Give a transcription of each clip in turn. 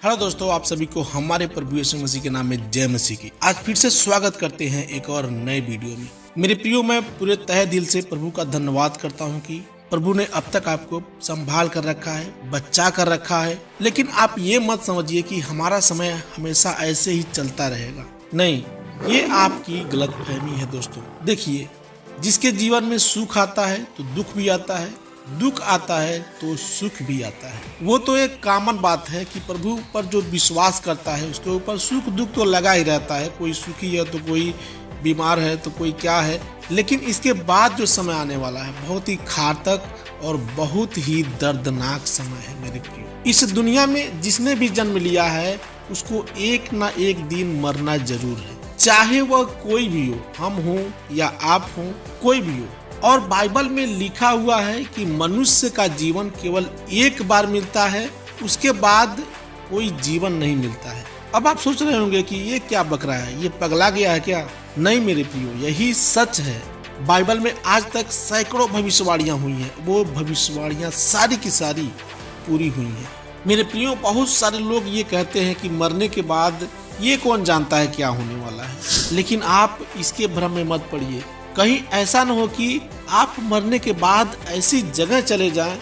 Hello दोस्तों, आप सभी को हमारे प्रभु यीशु मसीह के नाम में जय मसीह की। आज फिर से स्वागत करते हैं एक और नए वीडियो में। मेरे प्रियो, मैं पूरे तहे दिल से प्रभु का धन्यवाद करता हूं कि प्रभु ने अब तक आपको संभाल कर रखा है, बचा कर रखा है। लेकिन आप ये मत समझिए कि हमारा समय हमेशा ऐसे ही चलता रहेगा। नहीं, ये आपकी गलतफहमी है दोस्तों। देखिए, जिसके जीवन में सुख आता है तो दुख भी आता है, दुख आता है तो सुख भी आता है। वो तो एक कॉमन बात है कि प्रभु पर जो विश्वास करता है उसके ऊपर सुख दुख तो लगा ही रहता है। कोई सुखी है तो कोई बीमार है तो कोई क्या है। लेकिन इसके बाद जो समय आने वाला है बहुत ही घातक और बहुत ही दर्दनाक समय है मेरे प्रियो। इस दुनिया में जिसने भी जन्म लिया है उसको एक ना एक दिन मरना जरूर है, चाहे वह कोई भी हो, हम हो या आप हो, कोई भी हो। और बाइबल में लिखा हुआ है कि मनुष्य का जीवन केवल एक बार मिलता है, उसके बाद कोई जीवन नहीं मिलता है। अब आप सोच रहे होंगे कि ये क्या बक रहा है, ये पगला गया है क्या? नहीं मेरे प्रियो, यही सच है। बाइबल में आज तक सैकड़ों भविष्यवाणियां हुई हैं, वो भविष्यवाणियां सारी की सारी पूरी हुई हैं। मेरे प्रियो, बहुत सारे लोग ये कहते हैं कि मरने के बाद ये कौन जानता है क्या होने वाला है। लेकिन आप इसके भ्रम में मत पड़िए। कहीं ऐसा न हो कि आप मरने के बाद ऐसी जगह चले जाएं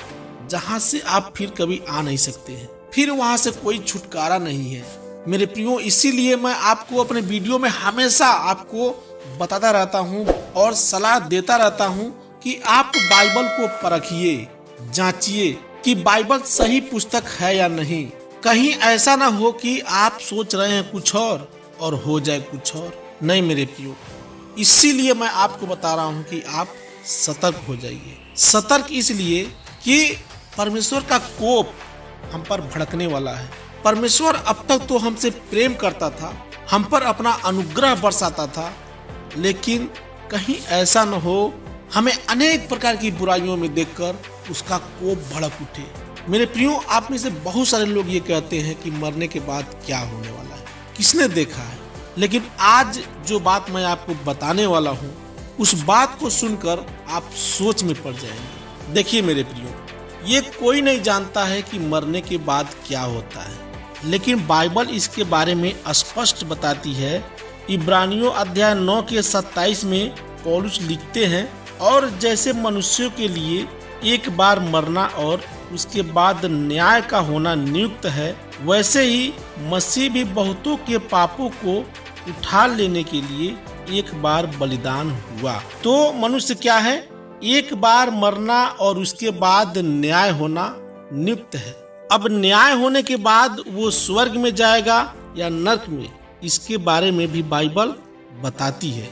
जहां से आप फिर कभी आ नहीं सकते हैं, फिर वहां से कोई छुटकारा नहीं है मेरे प्रियो। इसीलिए मैं आपको अपने वीडियो में हमेशा आपको बताता रहता हूं और सलाह देता रहता हूं कि आप बाइबल को परखिए, जांचिए कि बाइबल सही पुस्तक है या नहीं। कहीं ऐसा ना हो कि आप सोच रहे हैं कुछ और हो जाए कुछ और। नहीं मेरे प्रियो, इसीलिए मैं आपको बता रहा हूं कि आप सतर्क हो जाइए। सतर्क इसलिए कि परमेश्वर का कोप हम पर भड़कने वाला है। परमेश्वर अब तक तो हमसे प्रेम करता था, हम पर अपना अनुग्रह बरसाता था, लेकिन कहीं ऐसा न हो हमें अनेक प्रकार की बुराइयों में देखकर उसका कोप भड़क उठे। मेरे प्रियो, आप में से बहुत सारे लोग ये कहते हैं कि मरने के बाद क्या होने वाला है, किसने देखा है। लेकिन आज जो बात मैं आपको बताने वाला हूँ उस बात को सुनकर आप सोच में पड़ जाएंगे। देखिए मेरे प्रियो, ये कोई नहीं जानता है कि मरने के बाद क्या होता है, लेकिन बाइबल इसके बारे में स्पष्ट बताती है। इब्रानियों अध्याय 9 के 27 में पौलुस लिखते हैं, और जैसे मनुष्यों के लिए एक बार मरना और उसके बाद न्याय का होना नियुक्त है, वैसे ही मसीह भी बहुतों के पापों को उठा लेने के लिए एक बार बलिदान हुआ। तो मनुष्य क्या है? एक बार मरना और उसके बाद न्याय होना नियुक्त है। अब न्याय होने के बाद वो स्वर्ग में जाएगा या नरक में, इसके बारे में भी बाइबल बताती है।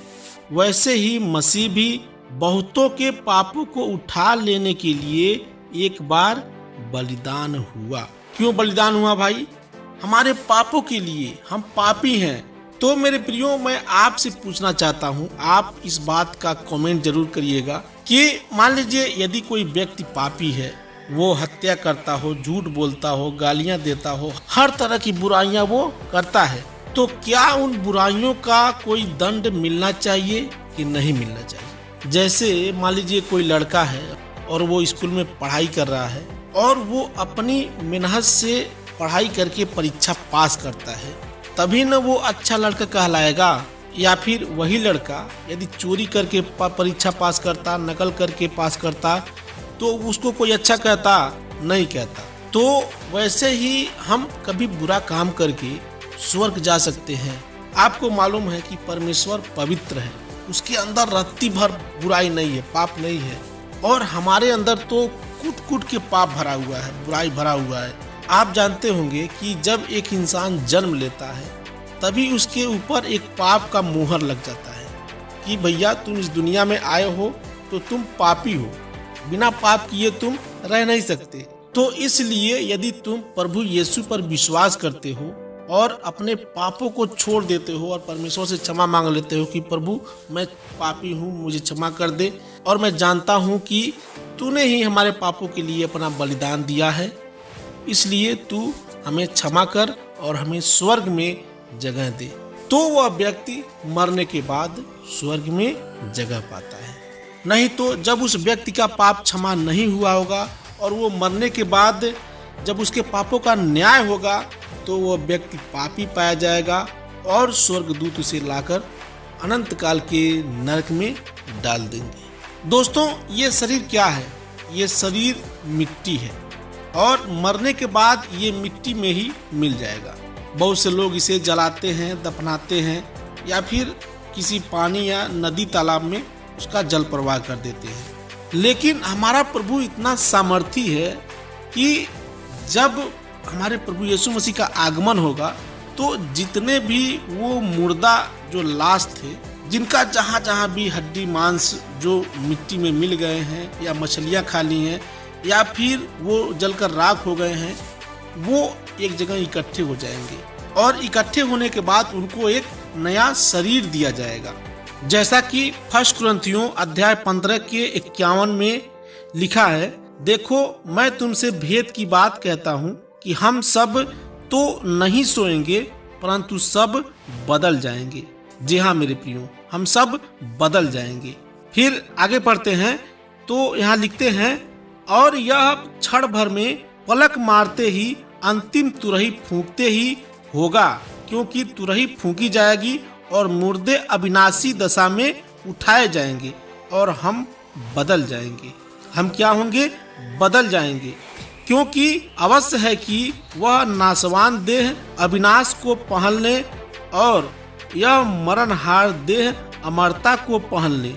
वैसे ही मसीह भी बहुतों के पापों को उठा लेने के लिए एक बार बलिदान हुआ। क्यों बलिदान हुआ भाई? हमारे पापों के लिए। हम पापी हैं। तो मेरे प्रियो, मैं आपसे पूछना चाहता हूँ, आप इस बात का कमेंट जरूर करिएगा कि मान लीजिए यदि कोई व्यक्ति पापी है, वो हत्या करता हो, झूठ बोलता हो, गालियां देता हो, हर तरह की बुराइयां वो करता है, तो क्या उन बुराइयों का कोई दंड मिलना चाहिए कि नहीं मिलना चाहिए? जैसे मान लीजिए कोई लड़का है और वो स्कूल में पढ़ाई कर रहा है और वो अपनी मेहनत से पढ़ाई करके परीक्षा पास करता है, तभी न वो अच्छा लड़का कहलाएगा। या फिर वही लड़का यदि चोरी करके परीक्षा पास करता, नकल करके पास करता, तो उसको कोई अच्छा कहता? नहीं कहता। तो वैसे ही हम कभी बुरा काम करके स्वर्ग जा सकते हैं। आपको मालूम है कि परमेश्वर पवित्र है, उसके अंदर रत्ती भर बुराई नहीं है, पाप नहीं है, और हमारे अंदर तो कूट कूट के पाप भरा हुआ है, बुराई भरा हुआ है। आप जानते होंगे कि जब एक इंसान जन्म लेता है तभी उसके ऊपर एक पाप का मुहर लग जाता है कि भैया तुम इस दुनिया में आए हो तो तुम पापी हो, बिना पाप किए तुम रह नहीं सकते। तो इसलिए यदि तुम प्रभु यीशु पर विश्वास करते हो और अपने पापों को छोड़ देते हो और परमेश्वर से क्षमा मांग लेते हो कि प्रभु मैं पापी हूँ, मुझे क्षमा कर दे, और मैं जानता हूँ कि तूने ही हमारे पापों के लिए अपना बलिदान दिया है, इसलिए तू हमें क्षमा कर और हमें स्वर्ग में जगह दे, तो वह व्यक्ति मरने के बाद स्वर्ग में जगह पाता है। नहीं तो जब उस व्यक्ति का पाप क्षमा नहीं हुआ होगा और वो मरने के बाद जब उसके पापों का न्याय होगा तो वह व्यक्ति पापी पाया जाएगा और स्वर्गदूत उसे लाकर अनंत काल के नरक में डाल देंगे। दोस्तों, ये शरीर क्या है? ये शरीर मिट्टी है और मरने के बाद ये मिट्टी में ही मिल जाएगा। बहुत से लोग इसे जलाते हैं, दफनाते हैं या फिर किसी पानी या नदी तालाब में उसका जल प्रवाह कर देते हैं। लेकिन हमारा प्रभु इतना सामर्थी है कि जब हमारे प्रभु यीशु मसीह का आगमन होगा तो जितने भी वो मुर्दा जो लाश थे, जिनका जहाँ जहाँ भी हड्डी मांस जो मिट्टी में मिल गए हैं या मछलियाँ खा ली हैं या फिर वो जलकर राख हो गए हैं, वो एक जगह इकट्ठे हो जाएंगे और इकट्ठे होने के बाद उनको एक नया शरीर दिया जाएगा। जैसा कि फर्स्ट कुरिन्थियों अध्याय 15 के 51 में लिखा है, देखो मैं तुमसे भेद की बात कहता हूँ कि हम सब तो नहीं सोएंगे परंतु सब बदल जाएंगे। जी हाँ मेरे प्रियो, हम सब बदल जाएंगे। फिर आगे पढ़ते हैं तो यहाँ लिखते हैं, और यह क्षण भर में पलक मारते ही अंतिम तुरही फूंकते ही होगा, क्योंकि तुरही फूंकी जाएगी और मुर्दे अविनाशी दशा में उठाए जाएंगे और हम बदल जाएंगे। हम क्या होंगे? बदल जाएंगे, क्योंकि अवश्य है कि वह नाशवान देह अविनाश को पहन ले और यह मरणहार देह अमरता को पहन ले।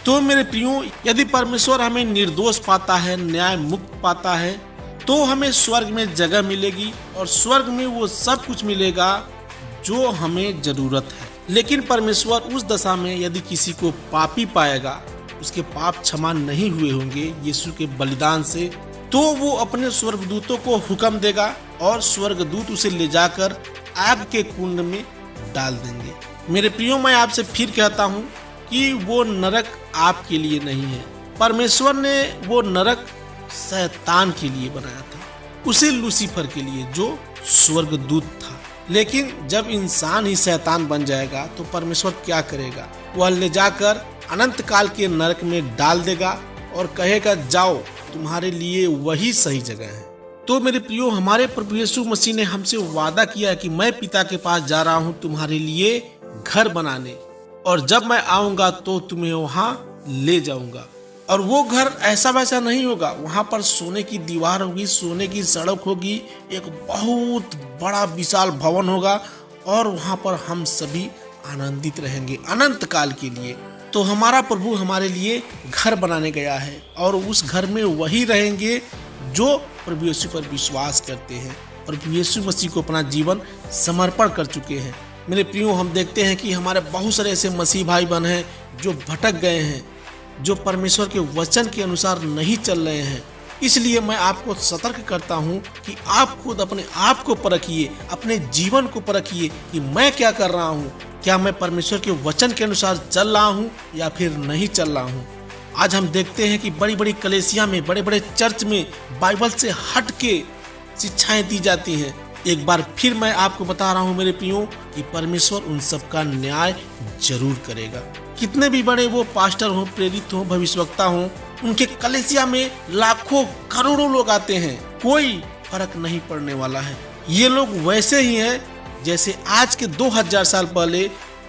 तो मेरे प्रियो, यदि परमेश्वर हमें निर्दोष पाता है, न्याय मुक्त पाता है, तो हमें स्वर्ग में जगह मिलेगी और स्वर्ग में वो सब कुछ मिलेगा जो हमें जरूरत है। लेकिन परमेश्वर उस दशा में यदि किसी को पापी पाएगा, उसके पाप क्षमा नहीं हुए होंगे यीशु के बलिदान से, तो वो अपने स्वर्गदूतों को हुक्म देगा और स्वर्गदूत उसे ले जाकर आग के कुंड में डाल देंगे। मेरे प्रियो, मैं आपसे फिर कहता हूँ कि वो नरक आपके लिए नहीं है। परमेश्वर ने वो नरक शैतान के लिए बनाया था, उसे लूसीफर के लिए जो स्वर्गदूत था। लेकिन जब इंसान ही शैतान बन जाएगा तो परमेश्वर क्या करेगा? वह ले जाकर अनंत काल के नरक में डाल देगा और कहेगा, जाओ, तुम्हारे लिए वही सही जगह है। तो मेरे प्रियो, हमारे प्रभु यीशु मसीह ने हमसे वादा किया कि मैं पिता के पास जा रहा हूँ तुम्हारे लिए घर बनाने, और जब मैं आऊंगा तो तुम्हें वहां ले जाऊंगा। और वो घर ऐसा वैसा नहीं होगा, वहां पर सोने की दीवार होगी, सोने की सड़क होगी, एक बहुत बड़ा विशाल भवन होगा और वहां पर हम सभी आनंदित रहेंगे अनंत काल के लिए। तो हमारा प्रभु हमारे लिए घर बनाने गया है और उस घर में वही रहेंगे जो प्रभु यीशु पर विश्वास करते हैं, प्रभु यीशु मसीह को अपना जीवन समर्पण कर चुके हैं। मेरे प्रियो, हम देखते हैं कि हमारे बहुत सारे ऐसे मसीह भाई बहन हैं जो भटक गए हैं, जो परमेश्वर के वचन के अनुसार नहीं चल रहे हैं। इसलिए मैं आपको सतर्क करता हूं कि आप खुद अपने आप को परखिए, अपने जीवन को परखिए कि मैं क्या कर रहा हूं, क्या मैं परमेश्वर के वचन के अनुसार चल रहा हूं या फिर नहीं चल रहा हूं। आज हम देखते हैं कि बड़ी बड़ी कलीसिया में, बड़े बड़े चर्च में बाइबल से हट के शिक्षाएं दी जाती हैं। एक बार फिर मैं आपको बता रहा हूं मेरे प्रियो कि परमेश्वर उन सब का न्याय जरूर करेगा। कितने भी बड़े वो पास्टर हो, प्रेरित हो, भविष्यवक्ता हो, उनके कलीसिया में लाखों करोड़ों लोग आते हैं, कोई फर्क नहीं पड़ने वाला है। ये लोग वैसे ही हैं जैसे आज के 2000 साल पहले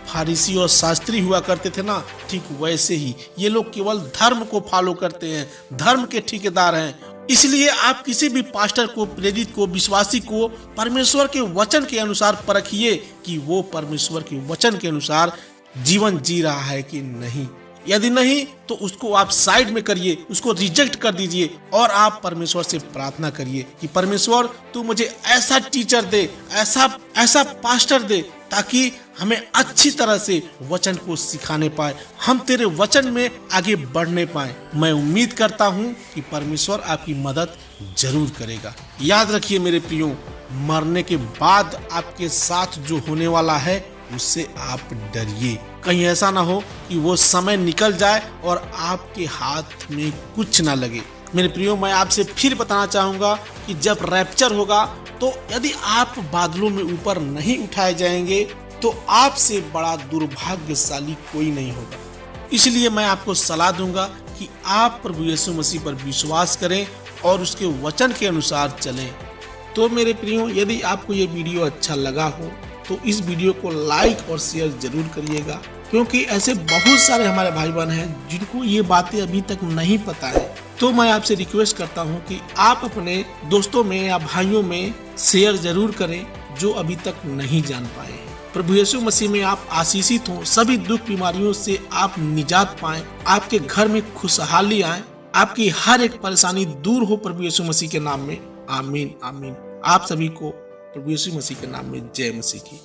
फारिसी और शास्त्री हुआ करते थे ना, ठीक वैसे ही ये लोग केवल धर्म को फॉलो करते हैं, धर्म के ठेकेदार हैं। इसलिए आप किसी भी पास्टर को, प्रेरित को, विश्वासी को परमेश्वर के वचन के अनुसार परखिए कि वो परमेश्वर के वचन के अनुसार जीवन जी रहा है कि नहीं। यदि नहीं तो उसको आप साइड में करिए, उसको रिजेक्ट कर दीजिए और आप परमेश्वर से प्रार्थना करिए कि परमेश्वर तू मुझे ऐसा टीचर दे, ऐसा पास्टर दे ताकि हमें अच्छी तरह से वचन को सिखाने पाए, हम तेरे वचन में आगे बढ़ने पाए। मैं उम्मीद करता हूँ कि परमेश्वर आपकी मदद जरूर करेगा। याद रखिए मेरे प्रियो, मरने के बाद आपके साथ जो होने वाला है उससे आप डरिए। कहीं ऐसा ना हो कि वो समय निकल जाए और आपके हाथ में कुछ ना लगे। मेरे प्रियो, मैं आपसे फिर बताना चाहूँगा कि जब रैप्चर होगा तो यदि आप बादलों में ऊपर नहीं उठाए जाएंगे तो आपसे बड़ा दुर्भाग्यशाली कोई नहीं होगा। इसलिए मैं आपको सलाह दूंगा कि आप प्रभु यीशु मसीह पर विश्वास करें और उसके वचन के अनुसार चलें। तो मेरे प्रियो, यदि आपको ये वीडियो अच्छा लगा हो तो इस वीडियो को लाइक और शेयर जरूर करिएगा, क्योंकि ऐसे बहुत सारे हमारे भाई बहन हैं जिनको ये बातें अभी तक नहीं पता है। तो मैं आपसे रिक्वेस्ट करता हूँ कि आप अपने दोस्तों में या भाइयों में शेयर जरूर करें जो अभी तक नहीं जान पाए हैं। प्रभु यीशु मसीह में आप आशीषित हो, सभी दुख बीमारियों से आप निजात पाएं, आपके घर में खुशहाली आए, आपकी हर एक परेशानी दूर हो प्रभु यीशु मसीह के नाम में। आमीन आमीन। आप सभी को प्रभु यीशु मसीह के नाम में जय मसीह की।